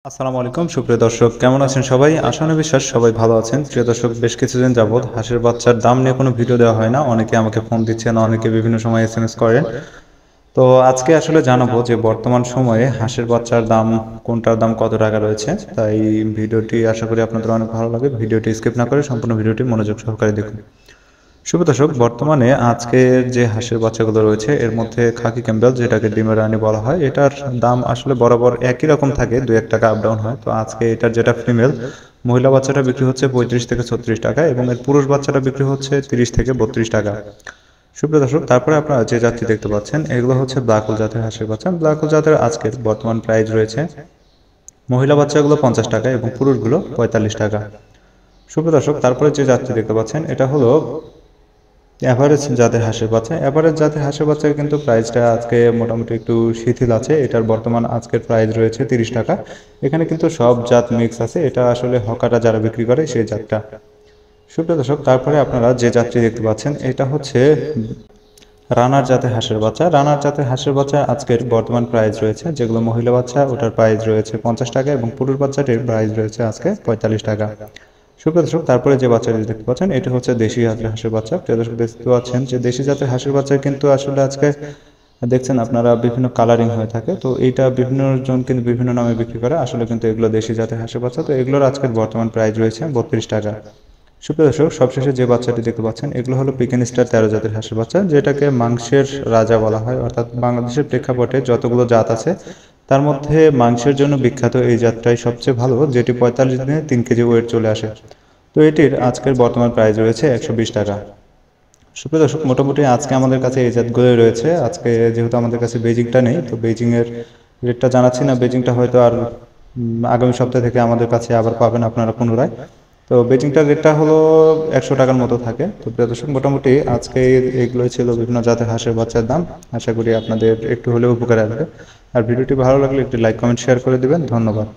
আসসালামু আলাইকুম সুপ্রিয় দর্শক, কেমন আছেন সবাই? আশা করি বিশ্বাস সবাই ভালো আছেন। প্রিয় দর্শক, বেশ কিছুদিন যাবৎ হাঁসের বাচ্চার দাম নিয়ে কোনো ভিডিও দেওয়া হয় না। অনেকে আমাকে ফোন দিচ্ছেন, অনেকে বিভিন্ন সময় এসএমএস করেন। তো আজকে আসলে জানাবো যে বর্তমান সময়ে হাঁসের বাচ্চার দাম, কোনটার দাম কত টাকা রয়েছে। তাই ভিডিওটি আশা করি আপনাদের অনেক ভালো লাগে। ভিডিওটি স্কিপ না করে সম্পূর্ণ ভিডিওটি মনোযোগ সহকারে দেখুন। শুভ দর্শক, বর্তমানে আজকের যে হাঁসের বাচ্চাগুলো রয়েছে এর মধ্যে খাকি ক্যাম্বেল, যেটাকে ডিমের রানী বলা হয়, এটার দাম আসলে বরাবর একই রকম থাকে, 2-1 টাকা আপ ডাউন হয়। তো আজকে এটার যেটা ফিমেল মহিলা বাচ্চাটা বিক্রি হচ্ছে 35 থেকে 36 টাকা এবং এর পুরুষ বাচ্চাটা বিক্রি হচ্ছে 30 থেকে 32 টাকা। সুপ্রিয় দর্শক, তারপরে আপনারা যে জাতটি দেখতে পাচ্ছেন এগুলো হচ্ছে ব্ল্যাক হোল জাতের হাঁসের বাচ্চা। ব্ল্যাক হোল জাতের আজকের বর্তমান প্রাইস রয়েছে মহিলা বাচ্চাগুলো 50 টাকা এবং পুরুষগুলো 45 টাকা। সুপ্রিয় দর্শক, তারপরে যে জাতটি দেখতে পাচ্ছেন এটা হলো এভারেজ জাতের হাঁসের বাচ্চা। এভারেজ জাতের হাঁসের বাচ্চার কিন্তু প্রাইসটা আজকে মোটামুটি একটু শিথিল আছে। এটার বর্তমান আজকের প্রাইস রয়েছে 30 টাকা। এখানে কিন্তু সব জাত মিক্স আছে, এটা আসলে হকাররা যারা বিক্রি করে সেই জাতটা। সুপ্রিয় দর্শক, তারপরে আপনারা যে জাতটি দেখতে পাচ্ছেন এটা হচ্ছে রানার জাতের হাঁসের বাচ্চা। রানার জাতের হাঁসের বাচ্চা আজকের বর্তমান প্রাইস রয়েছে, যেগুলো মহিলা বাচ্চা ওটার প্রাইস রয়েছে 50 টাকা এবং পুরুষ বাচ্চাটির প্রাইস রয়েছে আজকে 45 টাকা। সুপ্রিয় দর্শক, তারপরে যে বাচ্চাটি দেখতে পাচ্ছেন এটা হচ্ছে দেশি জাতের হাঁসের বাচ্চা। প্রিয় দর্শক, দেখতে পাচ্ছেন যে দেশি জাতের হাঁসের বাচ্চা কিন্তু আসলে আজকে দেখছেন আপনারা বিভিন্ন কালারিং হয়ে থাকে। তো এইটা বিভিন্ন জন কিন্তু বিভিন্ন নামে বিক্রি করে, আসলে কিন্তু এগুলো দেশি জাতের হাঁসের বাচ্চা। তো এগুলোর আজকের বর্তমান প্রাইস রয়েছে 32 টাকা। সুপ্রিয় দর্শক, সবশেষে যে বাচ্চাটি দেখতে পাচ্ছেন এগুলো হলো পিকেন স্টার 13 জাতের হাঁসের বাচ্চা, যেটাকে মাংসের রাজা বলা হয়। অর্থাৎ বাংলাদেশের প্রেক্ষাপটে যতগুলো জাত আছে তার মধ্যে মাংসের জন্য বিখ্যাত এই জাতটাই সবচেয়ে ভালো, যেটি 45 দিনে 3 কেজি ওয়েট চলে আসে। তো এটির আজকের বর্তমান প্রাইস রয়েছে 120 টাকা। সুপ্রিয় দর্শক, মোটামুটি আজকে আমাদের কাছে এই জাতগুলোই রয়েছে। আজকে যেহেতু আমাদের কাছে বেজিংটা নেই, তো বেজিংয়ের রেটটা জানাচ্ছি না। বেজিংটা হয়তো আর আগামী সপ্তাহ থেকে আমাদের কাছে আবার পাবেন আপনারা পুনরায়। তো বেজিংটার রেটটা হলো 100 টাকার মতো থাকে। তো প্রিয় দর্শক, মোটামুটি আজকে এইগুলোই ছিল বিভিন্ন জাতের হাঁসের বাচ্চার দাম। আশা করি আপনাদের একটু হলেও উপকার আসবে। আর ভিডিওটি ভালো লাগলে একটি লাইক কমেন্ট শেয়ার করে দিবেন। ধন্যবাদ।